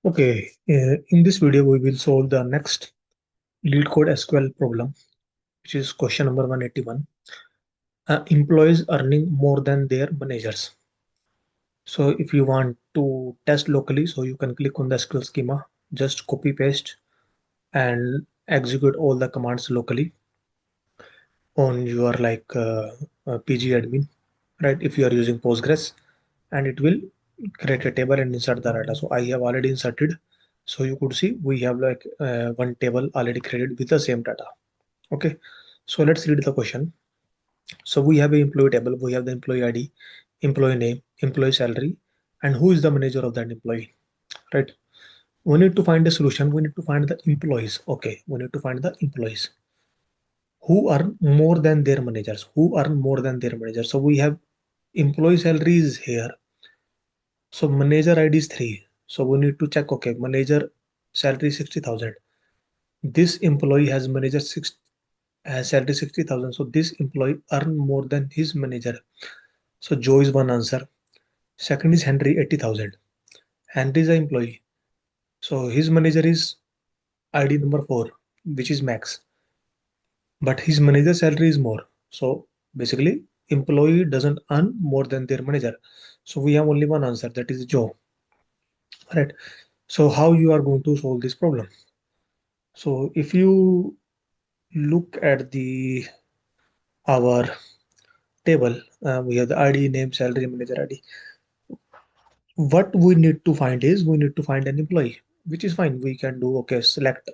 Okay, in this video we will solve the next Leetcode SQL problem, which is question number 181. Employees earning more than their managers. So if you want to test locally, so you can click on the SQL schema, just copy paste and execute all the commands locally on your PG admin, right? If you are using Postgres, and it will create a table and insert the data. So I have already inserted. So you could see we have one table already created with the same data. Okay, so let's read the question. So we have an employee table. We have the employee ID, employee name, employee salary, and who is the manager of that employee, right? We need to find a solution. We need to find the employees. Okay, we need to find the employees who earn more than their managers. Who earn more than their managers. So we have employee salary is here. So manager ID is 3. So we need to check, okay, manager salary 60,000. This employee has manager 6 has salary 60,000. So this employee earn more than his manager. So Joe is one answer. Second is Henry 80,000. Henry is an employee. So his manager is ID number 4, which is Max. But his manager salary is more. So basically employee doesn't earn more than their manager. So we have only one answer, that is Joe. Right. So how you are going to solve this problem? So if you look at the our table, we have the ID, name, salary, manager ID. What we need to find is we need to find an employee, which is fine. We can do, okay, select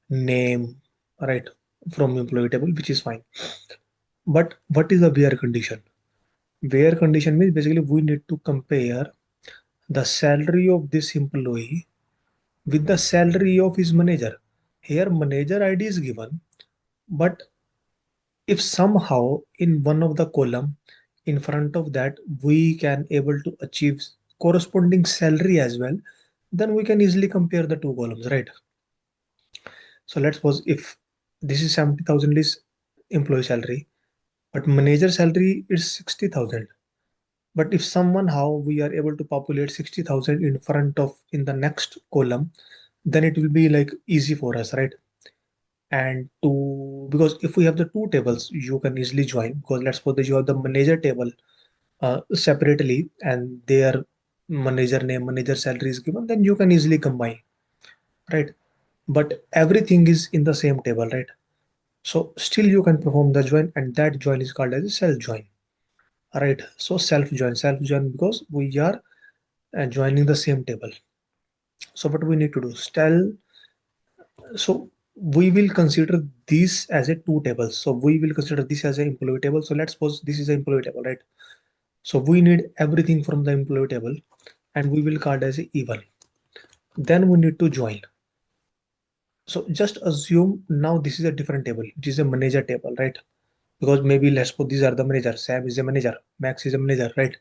name, right, from employee table, which is fine. But what is the where condition? Where condition means basically we need to compare the salary of this employee with the salary of his manager. Here manager ID is given, but if somehow in one of the column in front of that we can able to achieve corresponding salary as well, then we can easily compare the two columns, right? So let's suppose if this is 70,000 is employee salary, but manager salary is 60,000. But if someone how we are able to populate 60,000 in front of in the next column, then it will be like easy for us, right? And to because if we have the two tables you can easily join, because let's suppose that you have the manager table separately and their manager name, manager salary is given, then you can easily combine, right? But everything is in the same table, right? So still you can perform the join, and that join is called as a self join, right? So self join because we are joining the same table. So what we need to do tell, so we will consider this as a two tables. So we will consider this as an employee table. So let's suppose this is an employee table, right? So we need everything from the employee table and we will call it as a E1. Then we need to join. So just assume now this is a different table, which is a manager table, right? Because maybe let's suppose these are the manager. Sam is a manager, Max is a manager, right?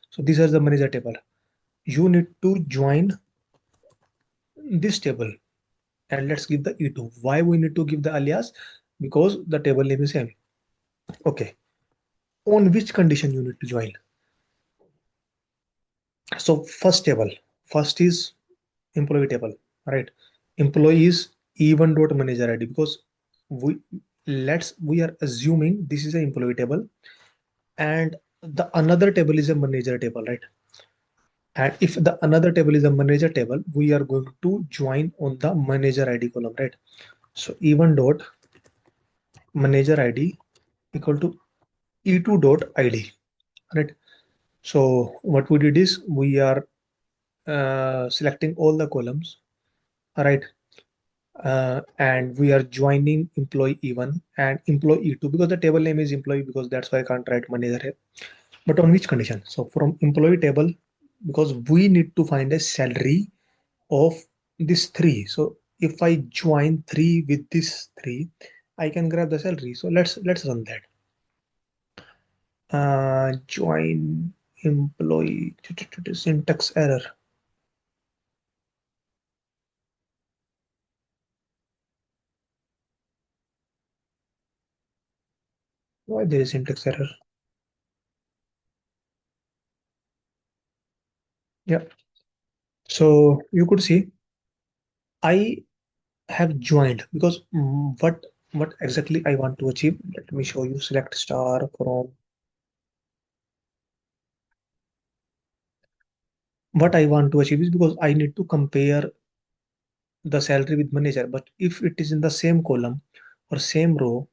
So these are the manager table. You need to join this table and let's give the E2. Why we need to give the alias? Because the table name is same. Okay. On which condition you need to join? So first is employee table, right? Employee is E1 dot manager ID, because we we are assuming this is an employee table and the another table is a manager table, right? And if the another table is a manager table, we are going to join on the manager ID column, right? So E1 dot manager ID equal to E2 dot ID, right? So what we did is we are selecting all the columns, right? And we are joining employee E1 and employee E2, because the table name is employee, because that's why I can't write manager here. But on which condition? So from employee table, because we need to find a salary of this 3. So if I join 3 with this 3, I can grab the salary. So let's run that. Join employee syntax error. Why there is syntax error? Yeah. So you could see. I have joined because what exactly I want to achieve. Let me show you. Select star from what I want to achieve is because I need to compare the salary with manager. But if it is in the same column or same row,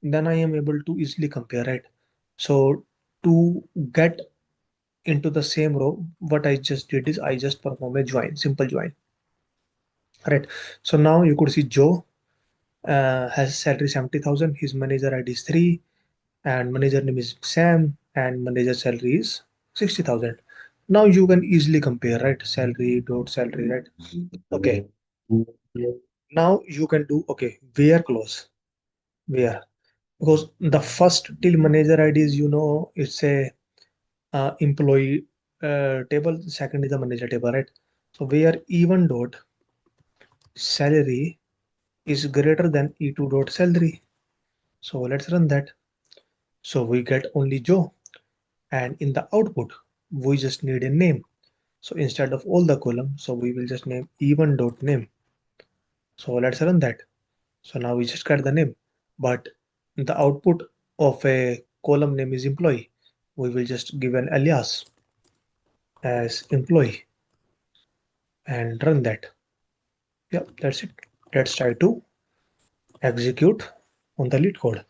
then I am able to easily compare, right? So to get into the same row, what I just did is I just perform a join, simple join, right? So now you could see Joe has salary 70,000. His manager ID is 3, and manager name is Sam, and manager salary is 60,000. Now you can easily compare, right? Salary dot salary, right? Okay. Now you can do, okay, where clause, where, because the first till manager ID is, it's a employee table. Second is the manager table, right? So where even dot salary is greater than e2 dot salary. So let's run that. So we get only Joe, and in the output we just need a name. So instead of all the column, so we will just name even dot name. So let's run that. So now we just got the name, but the output of a column name is employee. We will just give an alias as employee and run that. Yeah, that's it. Let's try to execute on the lead code.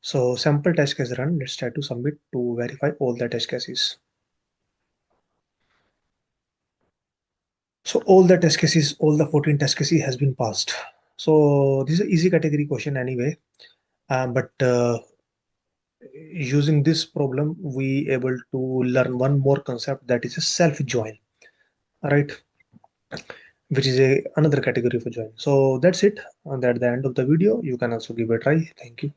So sample test case run. Let's try to submit to verify all the test cases. So all the test cases, all the 14 test cases has been passed. So this is an easy category question anyway. But using this problem, we able to learn one more concept, that is a self join, right? Which is a another category for join. So that's it. And at the end of the video, you can also give a try. Thank you.